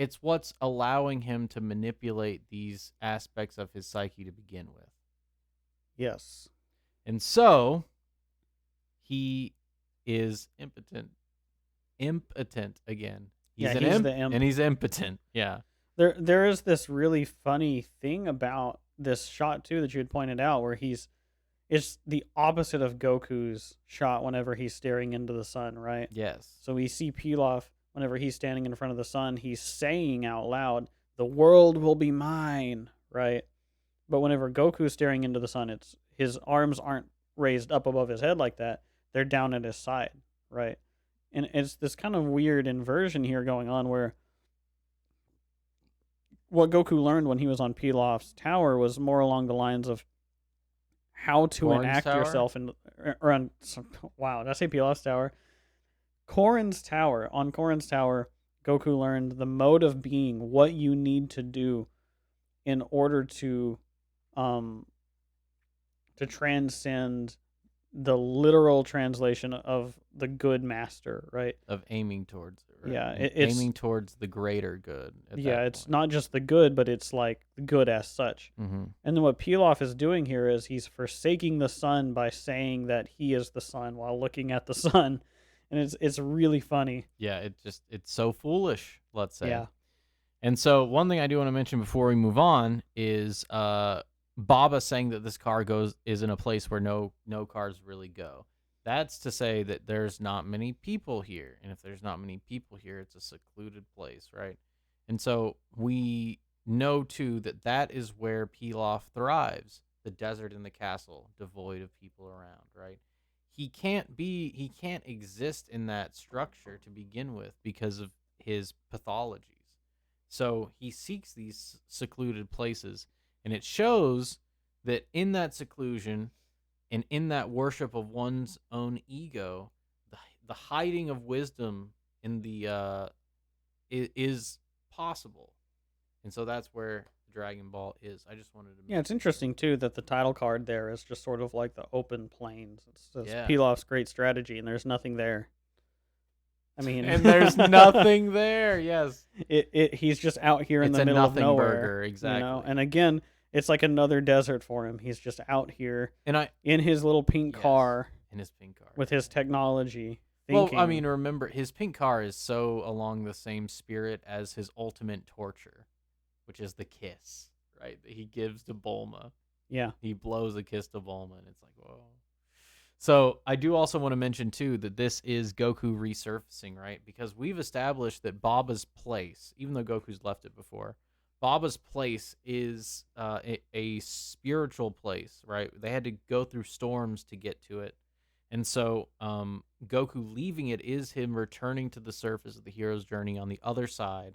It's what's allowing him to manipulate these aspects of his psyche to begin with. Yes. And so he is impotent. Impotent again. He's Yeah, an he's imp the imp. and he's impotent. Yeah. There is this really funny thing about this shot too that you had pointed out, where it's the opposite of Goku's shot whenever he's staring into the sun, right? Yes. So we see Pilaf whenever he's standing in front of the sun, he's saying out loud, "The world will be mine," right? But whenever Goku's staring into the sun, it's his arms aren't raised up above his head like that; they're down at his side, right? And it's this kind of weird inversion here going on, where what Goku learned when he was on Pilaf's tower was more along the lines of how to Corn's enact tower? yourself in or on wow, did I say Pilaf's tower? Korin's tower. On Korin's tower, Goku learned the mode of being, what you need to do in order um to transcend the literal translation of the good master, right? Of aiming towards it, right? Yeah, Aiming towards the greater good. Yeah, it's not just the good, but it's like the good as such. Mm-hmm. And then what Pilaf is doing here is he's forsaking the sun by saying that he is the sun while looking at the sun, and it's really funny. Yeah, it's so foolish, let's say. Yeah, And so one thing I do want to mention before we move on is Baba saying that this car is in a place where no cars really go. That's to say that there's not many people here. And if there's not many people here, it's a secluded place, right? And so we know too that is where Pilaf thrives, the desert and the castle, devoid of people around, right? He can't exist in that structure to begin with because of his pathologies. So he seeks these secluded places, and it shows that in that seclusion and in that worship of one's own ego, the hiding of wisdom in the is possible. And so that's where Dragon Ball is. I just wanted to yeah. It's interesting too that the title card there is just sort of like the open plains. It says Yeah. Pilaf's great strategy, and there's nothing there. I mean, and there's nothing there. Yes, he's just out here in it's the a middle of nothing nowhere, burger, exactly. And again, it's like another desert for him. He's just out here And in his little pink car in his pink car with his technology. Well, Thinking, I mean, remember, his pink car is so along the same spirit as his ultimate torture, which is the kiss, right? That he gives to Bulma. yeah, He blows a kiss to Bulma, and it's like, whoa. So I do also want to mention, too, that this is Goku resurfacing, right? Because we've established that Baba's place, even though Goku's left it before, Baba's place is a spiritual place, right? They had to go through storms to get to it. And so Goku leaving it is him returning to the surface of the hero's journey on the other side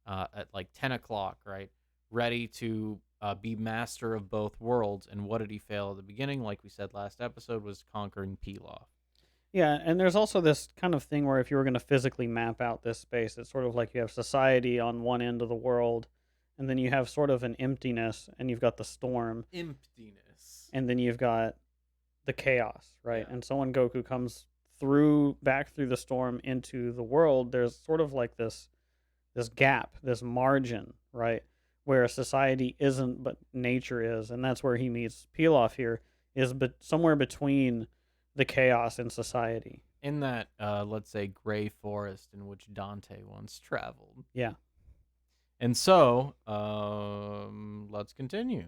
at like 10 o'clock, right? Ready to be master of both worlds. And what did he fail at the beginning? Like we said last episode, was conquering Pilaf. yeah. And there's also this kind of thing where if you were going to physically map out this space, it's sort of like you have society on one end of the world, and then you have sort of an emptiness, and you've got the storm. Emptiness. And then you've got the chaos, right? Yeah. And so when Goku comes back through the storm into the world, there's sort of like this gap, this margin, right, where society isn't but nature is, and that's where he meets Pilaf here, is somewhere between the chaos and society. In that, let's say, gray forest in which Dante once traveled. Yeah. And so, let's continue.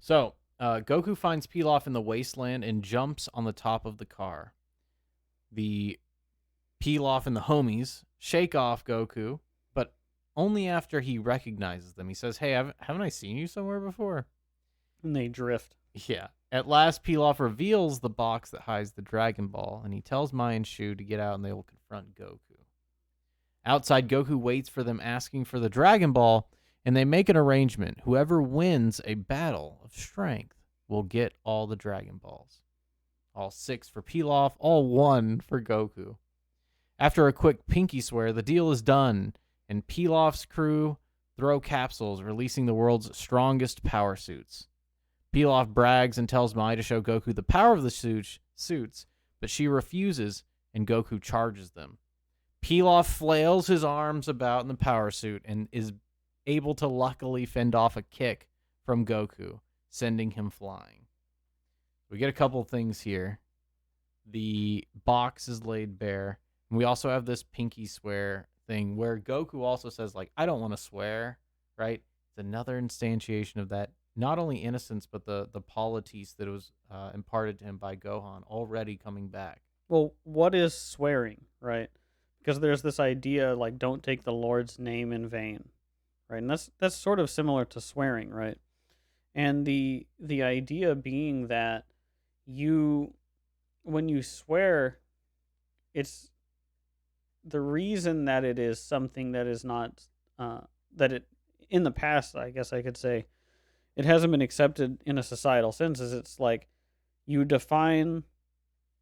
So, Goku finds Pilaf in the wasteland and jumps on the top of the car. The Pilaf and the homies shake off Goku, but only after he recognizes them. He says, "Hey, haven't I seen you somewhere before?" And they drift. Yeah. At last, Pilaf reveals the box that hides the Dragon Ball, and he tells Mai and Shu to get out and they will confront Goku. Outside, Goku waits for them, asking for the Dragon Ball, and they make an arrangement. Whoever wins a battle of strength will get all the Dragon Balls. All 6 for Pilaf, all 1 for Goku. After a quick pinky swear, the deal is done, and Pilaf's crew throw capsules, releasing the world's strongest power suits. Pilaf brags and tells Mai to show Goku the power of the suits, but she refuses, and Goku charges them. Pilaf flails his arms about in the power suit and is able to luckily fend off a kick from Goku, sending him flying. We get a couple things here. The box is laid bare. And we also have this pinky swear thing where Goku also says, like, I don't want to swear, right? It's another instantiation of that, not only innocence, but the polities that was imparted to him by Gohan already coming back. Well, what is swearing, right? Because there's this idea like don't take the Lord's name in vain, right? And that's sort of similar to swearing, right? And the idea being that you when you swear, it's the reason that it is something that is not that it in the past, I guess I could say, it hasn't been accepted in a societal sense. Is it's like you define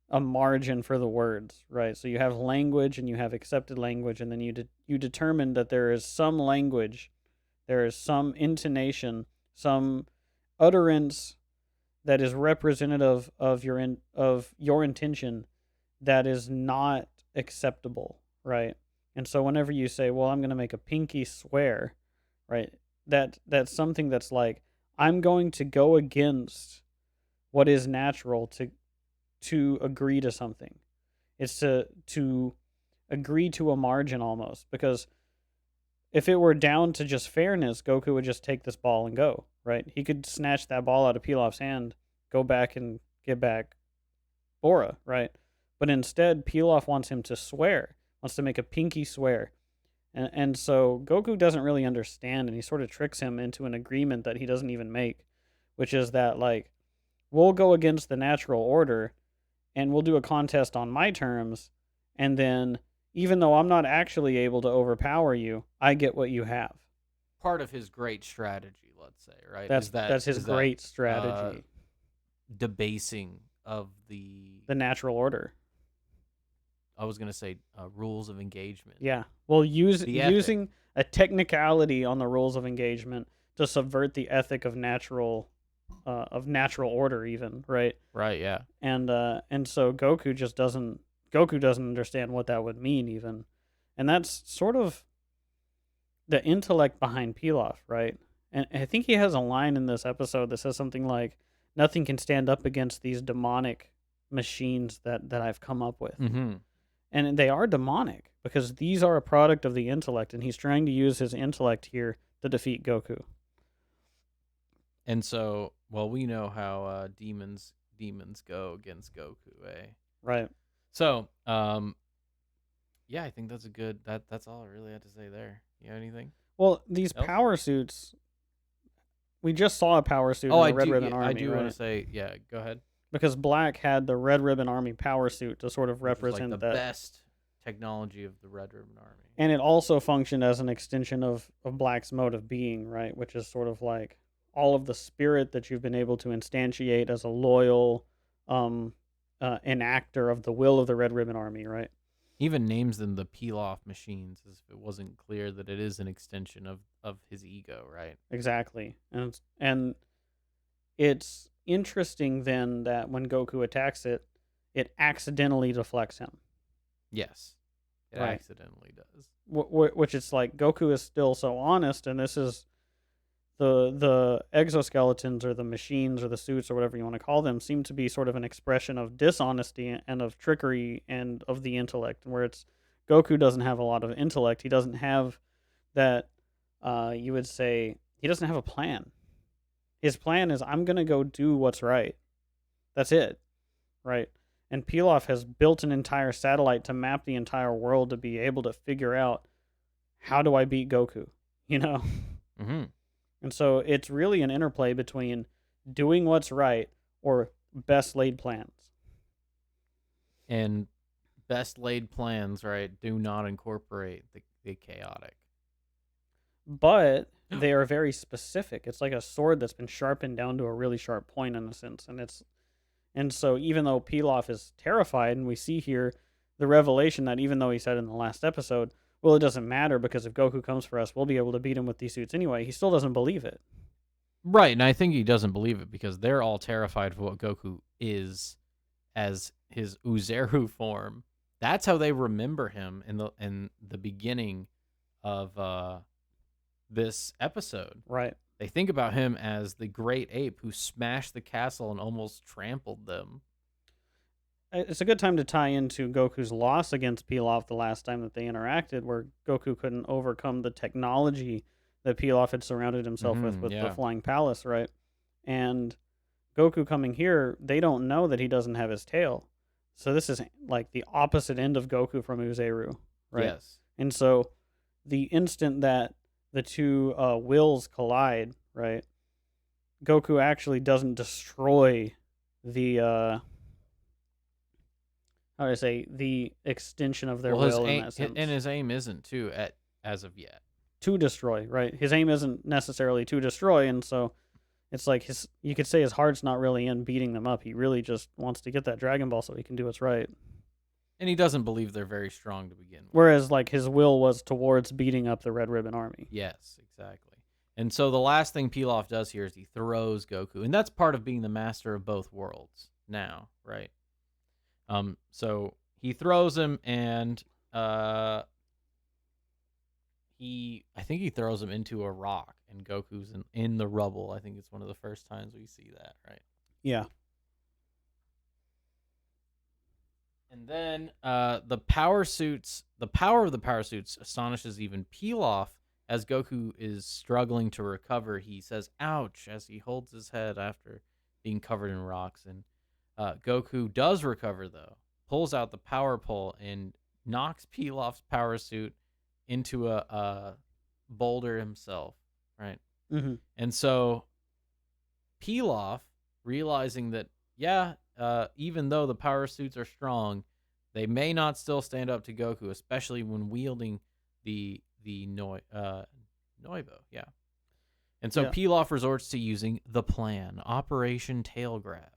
a margin for the words, right? So you have language and you have accepted language, and then you determine that there is some language, there is some intonation, some utterance that is representative of your intention that is not acceptable, right? And so whenever you say, "Well, I'm going to make a pinky swear," right? That's something that's like I'm going to go against what is natural to agree to something. It's to agree to a margin almost, because if it were down to just fairness, Goku would just take this ball and go, right? He could snatch that ball out of Pilaf's hand, go back and get back Bora, right? But instead, Pilaf wants him to swear, wants to make a pinky swear. And so Goku doesn't really understand, and he sort of tricks him into an agreement that he doesn't even make, which is that, like, we'll go against the natural order, and we'll do a contest on my terms, and then even though I'm not actually able to overpower you, I get what you have. Part of his great strategy, let's say, right? That's his great strategy. Debasing of the natural order. I was gonna say rules of engagement. Yeah. Well, The ethic. using a technicality on the rules of engagement to subvert the ethic of natural order, even, right? Right. Yeah. And so Goku doesn't understand what that would mean even, and that's sort of the intellect behind Pilaf, right? And I think he has a line in this episode that says something like, "Nothing can stand up against these demonic machines that I've come up with." Mm-hmm. And they are demonic because these are a product of the intellect, and he's trying to use his intellect here to defeat Goku. And so, well, we know how demons go against Goku, eh? Right. So, yeah, I think that's a good. That's all I really had to say there. You have anything? Well, these Else? power suits, we just saw a power suit in the Red Ribbon Army, I do right? want to say, yeah, go ahead. Because Black had the Red Ribbon Army power suit to sort of Which was, represent like, the that. best technology of the Red Ribbon Army. And it also functioned as an extension of Black's mode of being, right? Which is sort of like all of the spirit that you've been able to instantiate as a loyal enactor of the will of the Red Ribbon Army, right? Even names them the Pilaf machines, as if it wasn't clear that it is an extension of his ego, right? Exactly. And it's interesting then that when Goku attacks it, it accidentally deflects him. Yes, it Right. accidentally does. Which it's like Goku is still so honest, and this is the exoskeletons or the machines or the suits or whatever you want to call them seem to be sort of an expression of dishonesty and of trickery and of the intellect, where it's Goku doesn't have a lot of intellect. He doesn't have that, you would say, he doesn't have a plan. His plan is, I'm going to go do what's right. That's it, right? And Pilaf has built an entire satellite to map the entire world to be able to figure out, how do I beat Goku, you know? Mm-hmm. And so it's really an interplay between doing what's right or best laid plans. And best laid plans, right, do not incorporate the chaotic. But they are very specific. It's like a sword that's been sharpened down to a really sharp point in a sense. And so even though Pilaf is terrified, and we see here the revelation that even though he said in the last episode, well, it doesn't matter because if Goku comes for us, we'll be able to beat him with these suits anyway, he still doesn't believe it. Right, and I think he doesn't believe it because they're all terrified of what Goku is as his Uzeru form. That's how they remember him in the beginning of this episode. Right. They think about him as the great ape who smashed the castle and almost trampled them. It's a good time to tie into Goku's loss against Pilaf the last time that they interacted, where Goku couldn't overcome the technology that Pilaf had surrounded himself with the Yeah. Flying Palace, right? And Goku coming here, they don't know that he doesn't have his tail. So this is like the opposite end of Goku from Uzeru, right? Yes. And so the instant that the two wills collide, right, Goku actually doesn't destroy the how do I say, the extension of their Well, his will in aim that sense. and his aim isn't to as of yet. To destroy, right? His aim isn't necessarily to destroy, and so it's like you could say his heart's not really in beating them up. He really just wants to get that Dragon Ball so he can do what's right. And he doesn't believe they're very strong to begin with. Whereas like his will was towards beating up the Red Ribbon Army. Yes, exactly. And so the last thing Pilaf does here is he throws Goku, and that's part of being the master of both worlds now, right? So he throws him, and I think he throws him into a rock, and Goku's in the rubble. I think it's one of the first times we see that, right? Yeah. And then the power of the power suits astonishes even Pilaf as Goku is struggling to recover. He says, "Ouch," as he holds his head after being covered in rocks. And Goku does recover, though, pulls out the power pole and knocks Pilaf's power suit into a boulder himself, right? Mm-hmm. And so Pilaf, realizing that, even though the power suits are strong, they may not still stand up to Goku, especially when wielding the Noibo. Yeah. And so Yeah. Pilaf resorts to using the plan, Operation Tail Grab.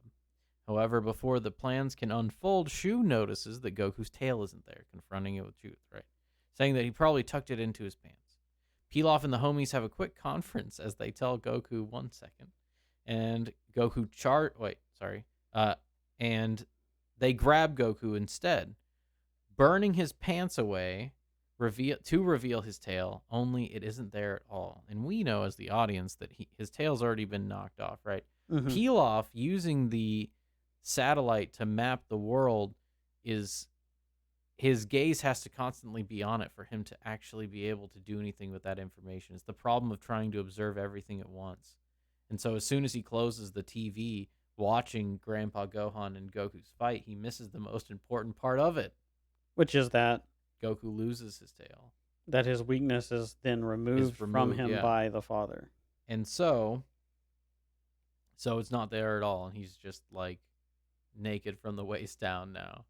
However, before the plans can unfold, Shu notices that Goku's tail isn't there, confronting it with truth, right? Saying that he probably tucked it into his pants. Pilaf and the homies have a quick conference as they tell Goku 1 second. And and they grab Goku instead, burning his pants away, to reveal his tail, only it isn't there at all. And we know as the audience that his tail's already been knocked off, right? Mm-hmm. Pilaf, using the satellite to map the world, his gaze has to constantly be on it for him to actually be able to do anything with that information. It's the problem of trying to observe everything at once. And so as soon as he closes the TV watching Grandpa Gohan and Goku's fight, he misses the most important part of it. Which is that Goku loses his tail. That his weakness is then removed from him by the father. And so it's not there at all, and he's just like naked from the waist down now.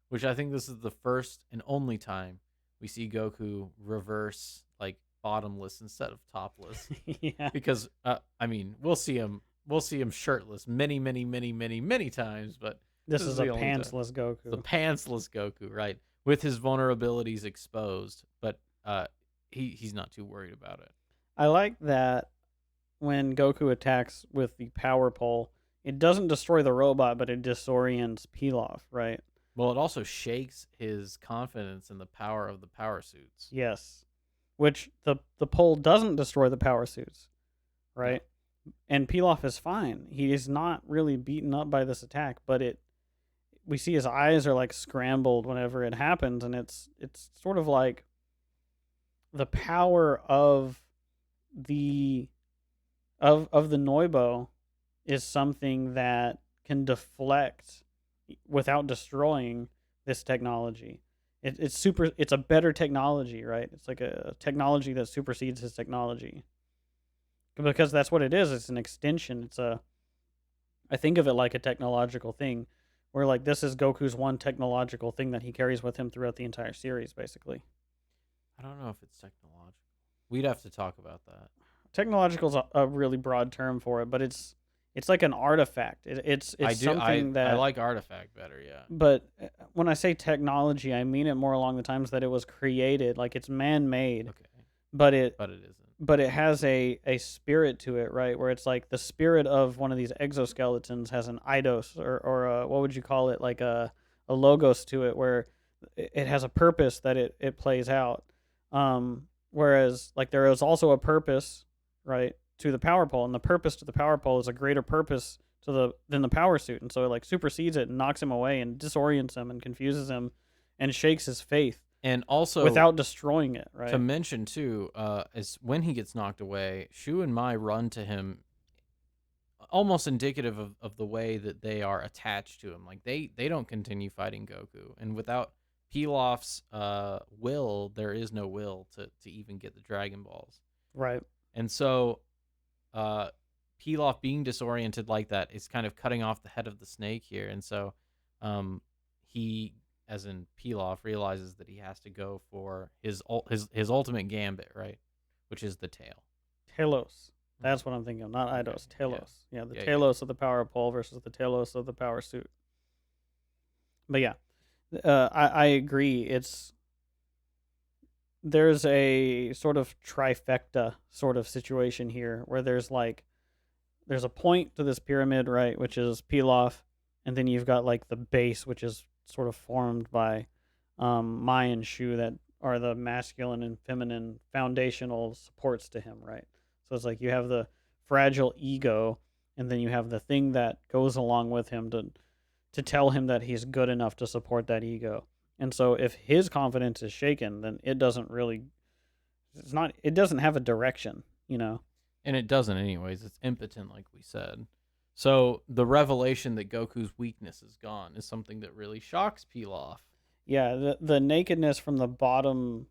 Which I think this is the first and only time we see Goku reverse, like, bottomless instead of topless. Yeah. Because we'll see him shirtless many times, but this is a pantsless Goku. The pantsless Goku, right? With his vulnerabilities exposed, but he's not too worried about it. I like that when Goku attacks with the power pole, it doesn't destroy the robot, but it disorients Pilaf, right? Well, it also shakes his confidence in the power of the power suits. Yes. Which the pole doesn't destroy the power suits, right? No. And Pilaf is fine. He is not really beaten up by this attack, but we see his eyes are like scrambled whenever it happens, and it's sort of like the power of the Noibo is something that can deflect without destroying this technology. It's a better technology, right? It's like a technology that supersedes his technology. Because that's what it is. It's an extension. I think of it like a technological thing, where like this is Goku's one technological thing that he carries with him throughout the entire series, basically. I don't know if it's technological. We'd have to talk about that. Technological is a really broad term for it, but it's like an artifact. I like artifact better, yeah. But when I say technology, I mean it more along the times that it was created, like it's man-made. Okay. But it isn't. But it has a spirit to it, right? Where it's like the spirit of one of these exoskeletons has an eidos or what would you call it? Like a logos to it, where it has a purpose that it plays out. Whereas like there is also a purpose, right, to the power pole, and the purpose to the power pole is a greater purpose to the than the power suit, and so it like supersedes it and knocks him away and disorients him and confuses him and shakes his faith And also without destroying it, to right? mention too, is when he gets knocked away, Shu and Mai run to him, almost indicative of the way that they are attached to him. Like they don't continue fighting Goku, and without Pilaf's will, there is no will to even get the Dragon Balls. Right. And so, uh, Pilaf being disoriented like that is kind of cutting off the head of the snake here, and so, he, as in Pilaf, realizes that he has to go for his ultimate gambit, right, which is the tail. Telos. That's what I'm thinking of, not Okay. Eidos. Telos. Yeah, the Yeah, yeah. Telos of the power pole versus the Telos of the power suit. But yeah, I agree. There's a sort of trifecta sort of situation here where there's a point to this pyramid, right, which is Pilaf, and then you've got like the base, which is sort of formed by Mai and Shu, that are the masculine and feminine foundational supports to him, right? So it's like you have the fragile ego, and then you have the thing that goes along with him to tell him that he's good enough to support that ego. And so if his confidence is shaken, then it doesn't have a direction, you know. And it doesn't anyways. It's impotent, like we said. So the revelation that Goku's weakness is gone is something that really shocks Pilaf. Yeah, the nakedness from the bottom,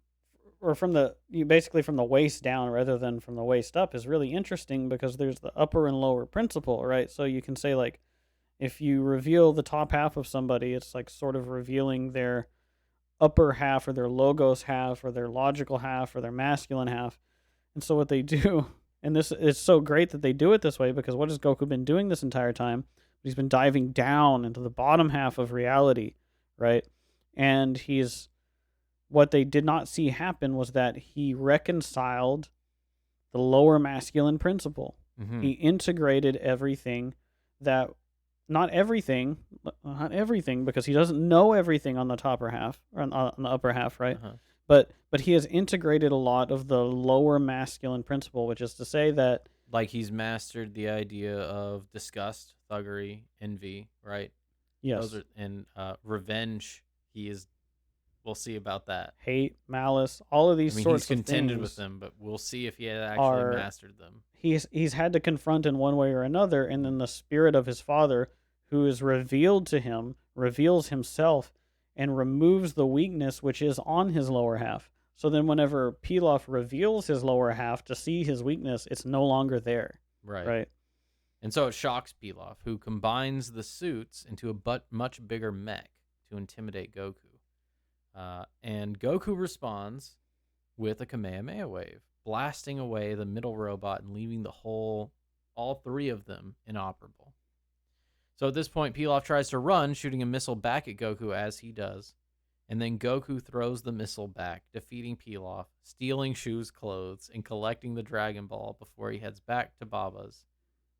or from the you basically from the waist down rather than from the waist up, is really interesting because there's the upper and lower principle, right? So you can say like if you reveal the top half of somebody, it's like sort of revealing their upper half or their logos half or their logical half or their masculine half. And so what they do, and this is so great that they do it this way, because what has Goku been doing this entire time? He's been diving down into the bottom half of reality, right? And what they did not see happen was that he reconciled the lower masculine principle. Mm-hmm. He integrated everything that not everything, because he doesn't know everything on the upper half, on the upper half, right? Uh-huh. But he has integrated a lot of the lower masculine principle, which is to say that Like he's mastered the idea of disgust, thuggery, envy, right? yes, Those are and revenge. He is. We'll see about that. hate, malice, all of I these mean, he's sorts of contended things with them, but we'll see if he had actually are mastered them. he's had to confront in one way or another, and then the spirit of his father, who is revealed to him, reveals himself and removes the weakness which is on his lower half. So then whenever Pilaf reveals his lower half to see his weakness, it's no longer there. Right. Right. And so it shocks Pilaf, who combines the suits into a much bigger mech to intimidate Goku. And Goku responds with a Kamehameha wave, blasting away the middle robot and leaving all three of them inoperable. So at this point, Pilaf tries to run, shooting a missile back at Goku as he does. And then Goku throws the missile back, defeating Pilaf, stealing Shu's clothes, and collecting the Dragon Ball before he heads back to Baba's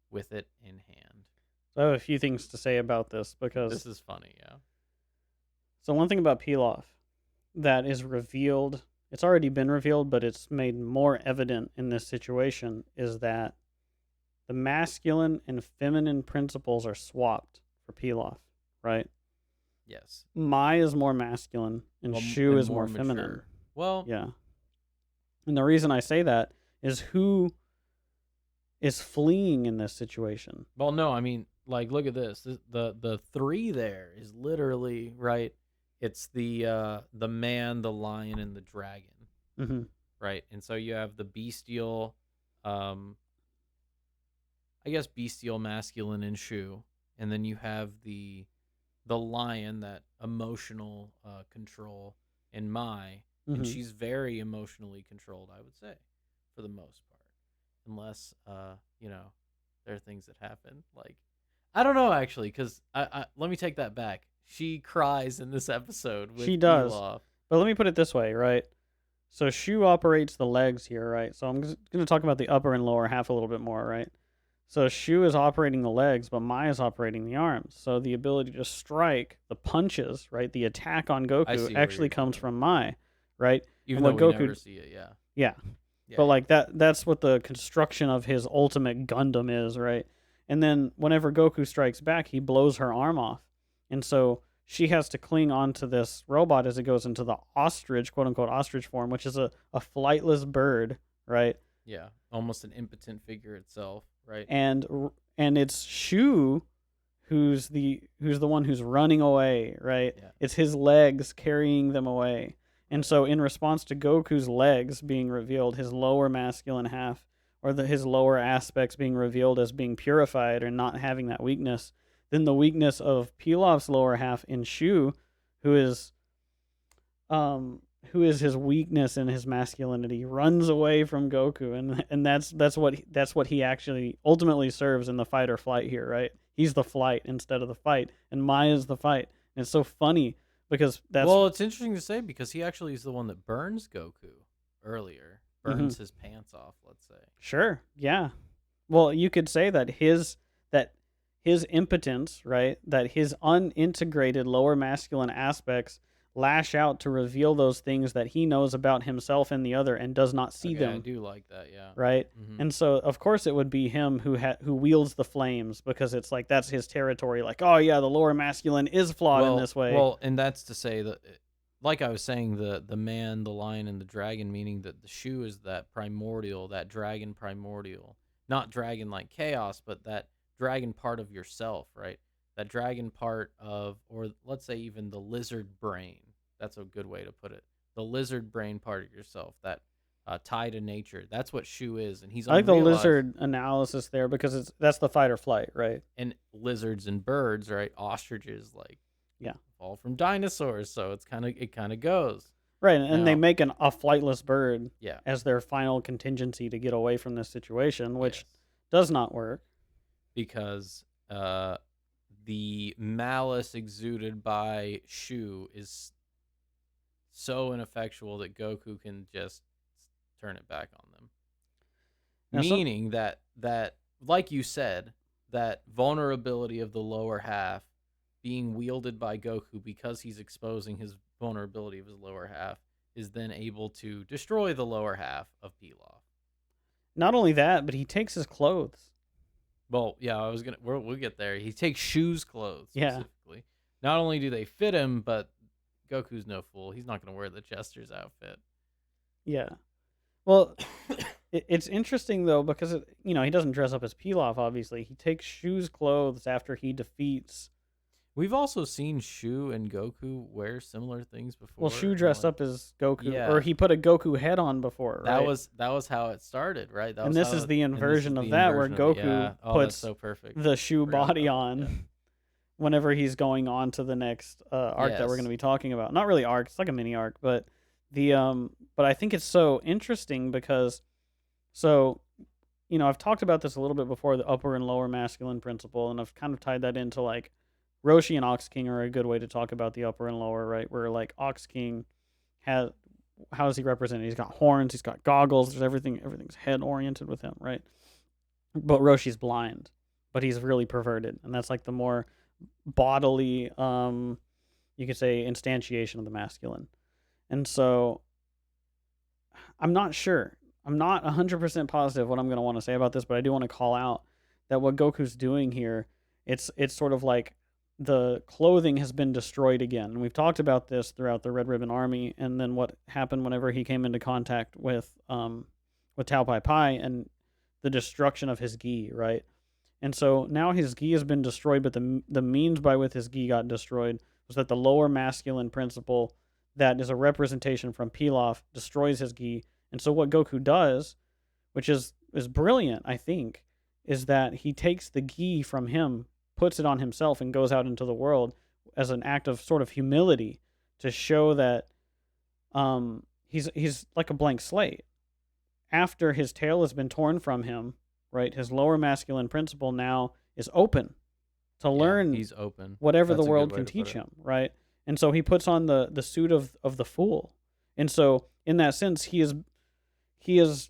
with it in hand. So I have a few things to say about this, because This is funny, yeah. so one thing about Pilaf that is revealed, it's already been revealed, but it's made more evident in this situation, is that the masculine and feminine principles are swapped for Pilaf, right? Yes. Mai is more masculine and Well, Shu and is more more feminine. mature. Well, Yeah. And the reason I say that is who is fleeing in this situation. well, no, I mean, like, look at this. The three there is literally right. It's the man, the lion, and the dragon, Mm-hmm. right? And so you have the bestial, I guess bestial masculine in Shu, and then you have the lion, that emotional control in Mai, and Mm-hmm. she's very emotionally controlled, I would say, for the most part, unless there are things that happen like I don't know actually, because I let me take that back. She cries in this episode with She does. Pilaf. But let me put it this way, right? So Shu operates the legs here, right? So I'm going to talk about the upper and lower half a little bit more, right? So Shu is operating the legs, but Mai is operating the arms. So the ability to strike, the punches, right, the attack on I Goku see where actually you're comes going. from Mai, right? Even And though what we Goku, never see it, yeah. yeah, Yeah, but yeah. like that's what the construction of his ultimate Gundam is, right? And then whenever Goku strikes back, he blows her arm off. And so she has to cling onto this robot as it goes into the ostrich, quote unquote ostrich form, which is a flightless bird, right? Yeah. Almost an impotent figure itself, right? And it's Shu who's the one who's running away, right? Yeah. It's his legs carrying them away. And so in response to Goku's legs being revealed, his lower masculine half or his lower aspects being revealed as being purified or not having that weakness, then the weakness of Pilaf's lower half in Shu, who is um who is his weakness in his masculinity, runs away from Goku, and that's what he actually ultimately serves in the fight or flight here, right? He's the flight instead of the fight, and Maya's the fight. And it's so funny because that's Well, it's interesting to say because he actually is the one that burns Goku earlier. mhm. Burns his pants off, let's say. Sure, yeah. Well, you could say that his impotence, right? That his unintegrated lower masculine aspects lash out to reveal those things that he knows about himself and the other and does not see Okay, I them, do like that, yeah. right? Hmm. And so of course it would be him who wields the flames because it's like that's his territory. Like, oh yeah, the lower masculine is flawed in Well, this way. well, and that's to say that, like I was saying, the man, the lion, and the dragon, meaning that the shoe is that primordial, that dragon primordial, not dragon like chaos, but that dragon part of yourself, right? That dragon part of, or let's say even the lizard brain. That's a good way to put it. The lizard brain part of yourself, that tie to nature. That's what Shu is, and he's I like the unrealized. lizard analysis there because that's the fight or flight, right? And lizards and birds, right? Ostriches, like Yeah. all from dinosaurs, so it kind of goes. Right, and they Now, make a flightless bird yeah, as their final contingency to get away from this situation, which yes, does not work. because the malice exuded by Shu is so ineffectual that Goku can just turn it back on them. Now, Meaning that like you said, that vulnerability of the lower half being wielded by Goku because he's exposing his vulnerability of his lower half is then able to destroy the lower half of Pilaf. not only that, but he takes his clothes. Well, yeah, we'll get there. He takes Shu's clothes Yeah, specifically. Not only do they fit him, but Goku's no fool. He's not going to wear the Chester's outfit. yeah. Well, it's interesting though because he doesn't dress up as Pilaf. Obviously, he takes Shu's clothes after he defeats. We've also seen Shu and Goku wear similar things Well, before. Shu dressed up as Goku, or Yeah, he put a Goku head on before, that right? was how it started, right? That And was this how is it, the and this is inversion of the that, where inversion of it. Goku Yeah. Oh, that's puts so perfect. the Shu Forgot body about that. Yeah. on whenever he's going on to the next arc that we're going Yes. to be talking about. Not really arc; it's like a mini arc, but but I think it's so interesting because so I've talked about this a little bit before, the upper and lower masculine principle, and I've kind of tied that into like Roshi and Ox King are a good way to talk about the upper and lower, right? Where like Ox King has how is he represented? He's got horns, he's got goggles, there's everything's head oriented with him, right? But Roshi's blind, but he's really perverted, and that's like the more bodily, you could say, instantiation of the masculine. And so I'm not sure. I'm not 100% positive what I'm going to want to say about this, but I do want to call out that what Goku's doing here, it's sort of like the clothing has been destroyed again. And we've talked about this throughout the Red Ribbon Army, and then what happened whenever he came into contact with Tao Pai Pai and the destruction of his gi, right? And so now his gi has been destroyed, but the means by which his gi got destroyed was that the lower masculine principle that is a representation from Pilaf destroys his gi. And so what Goku does, which is brilliant, I think, is that he takes the gi from him, puts it on himself, and goes out into the world as an act of sort of humility to show that he's like a blank slate. After his tail has been torn from him, right, his lower masculine principle now is open to Yeah, learn he's open. whatever the That's a good world way can to put teach it. him, right? And so he puts on the suit of the fool. And so in that sense he is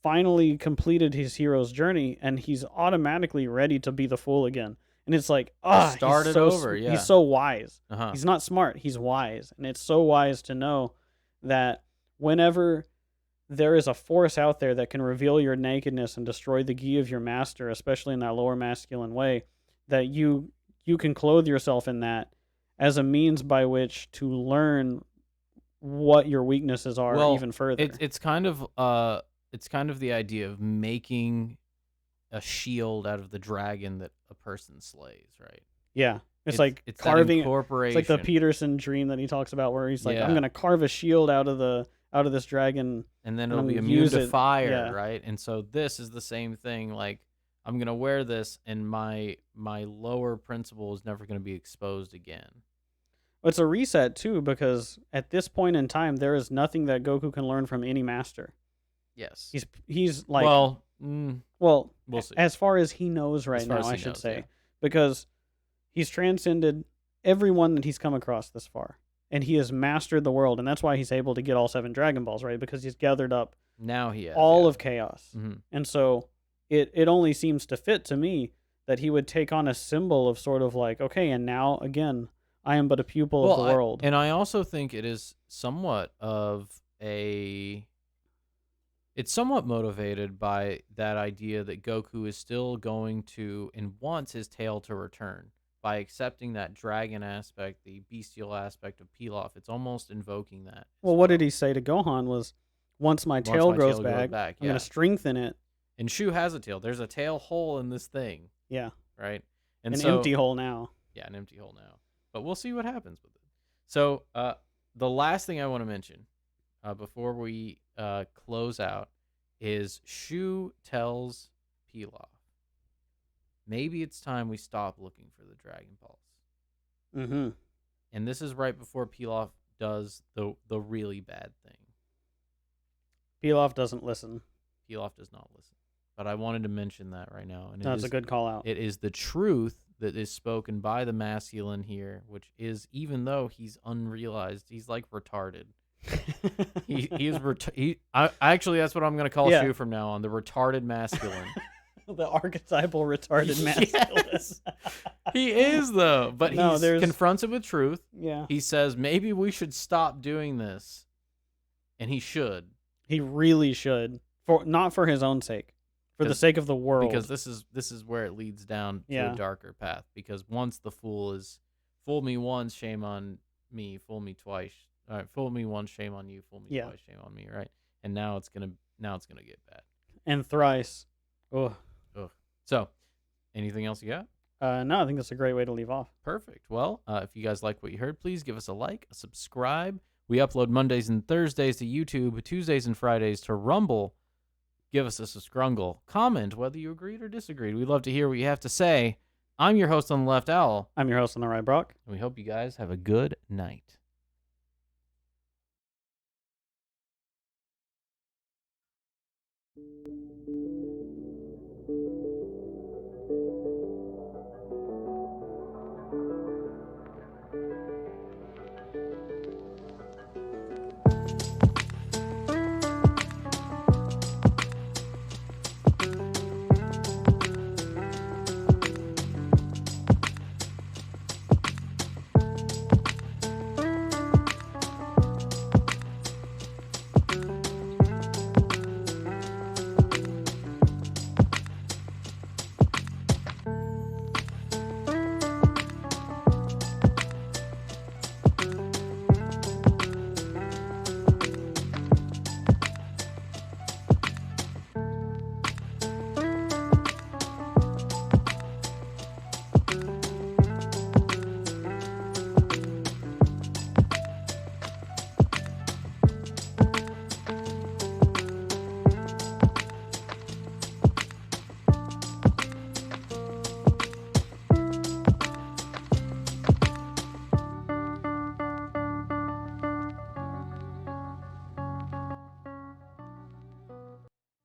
finally completed his hero's journey, and he's automatically ready to be the fool again. And it's like, Start it over, yeah. he's so wise. Uh-huh. He's not smart, he's wise. And it's so wise to know that whenever there is a force out there that can reveal your nakedness and destroy the gi of your master, especially in that lower masculine way, that you can clothe yourself in that as a means by which to learn what your weaknesses are Well, even further. it's kind of the idea of making a shield out of the dragon that a person slays, right? Yeah. It's It's that carving. It's incorporation. like the Peterson dream that he talks about, where he's like, Yeah. I'm gonna carve a shield out of this dragon, and then and it'll I'm be gonna immune use to it. fire, Yeah. right? And so this is the same thing. Like, I'm gonna wear this, and my lower principle is never gonna be exposed again. It's a reset too, because at this point in time, there is nothing that Goku can learn from any master. Yes. He's like, well, we'll see. as far as he knows right As far now, as he I should knows, say, yeah. because he's transcended everyone that he's come across this far, and he has mastered the world, and that's why he's able to get all 7 Dragon Balls, right? Because he's gathered up Now he has all yeah. of chaos, Mhm. and so it only seems to fit to me that he would take on a symbol of sort of like, okay, and now again, I am but a pupil of the world. And I also think it is somewhat of a. It's somewhat motivated by that idea that Goku is still going to and wants his tail to return by accepting that dragon aspect, the bestial aspect of Pilaf. It's almost invoking that. Well, what did he say to Gohan was, once my tail grows back, I'm yeah. going to strengthen it. And Shu has a tail. There's a tail hole in this thing. Yeah. Right? And An so, empty hole now. Yeah, an empty hole now. But we'll see what happens with it. So the last thing I want to mention before we close out is Shu tells Pilaf, maybe it's time we stop looking for the Dragon Balls. Mm-hmm. And this is right before Pilaf does the really bad thing. Pilaf doesn't listen. Pilaf does not listen. But I wanted to mention that right now. And That's a good call out. It is the truth that is spoken by the masculine here, which is, even though he's unrealized, he's like retarded. Actually, that's what I'm going to call Shu from now on, the retarded masculine. The archetypal retarded masculine. Yes. He is, though. But he confronts it with truth. Yeah. He says, maybe we should stop doing this. And he should. He really should. Not for his own sake. For the sake of the world. Because this is where it leads down to a darker path. Because once the fool is, fool me once, shame on me. Fool me twice. All right, fool me once, shame on you. Fool me twice, shame on me. Right, and now it's gonna get bad. And thrice. Ugh. So, anything else you got? No, I think that's a great way to leave off. Perfect. Well, if you guys like what you heard, please give us a like, a subscribe. We upload Mondays and Thursdays to YouTube, Tuesdays and Fridays to Rumble. Give us a subscribe. Comment whether you agreed or disagreed. We'd love to hear what you have to say. I'm your host on the Left Owl. I'm your host on the Right Brock. And we hope you guys have a good night.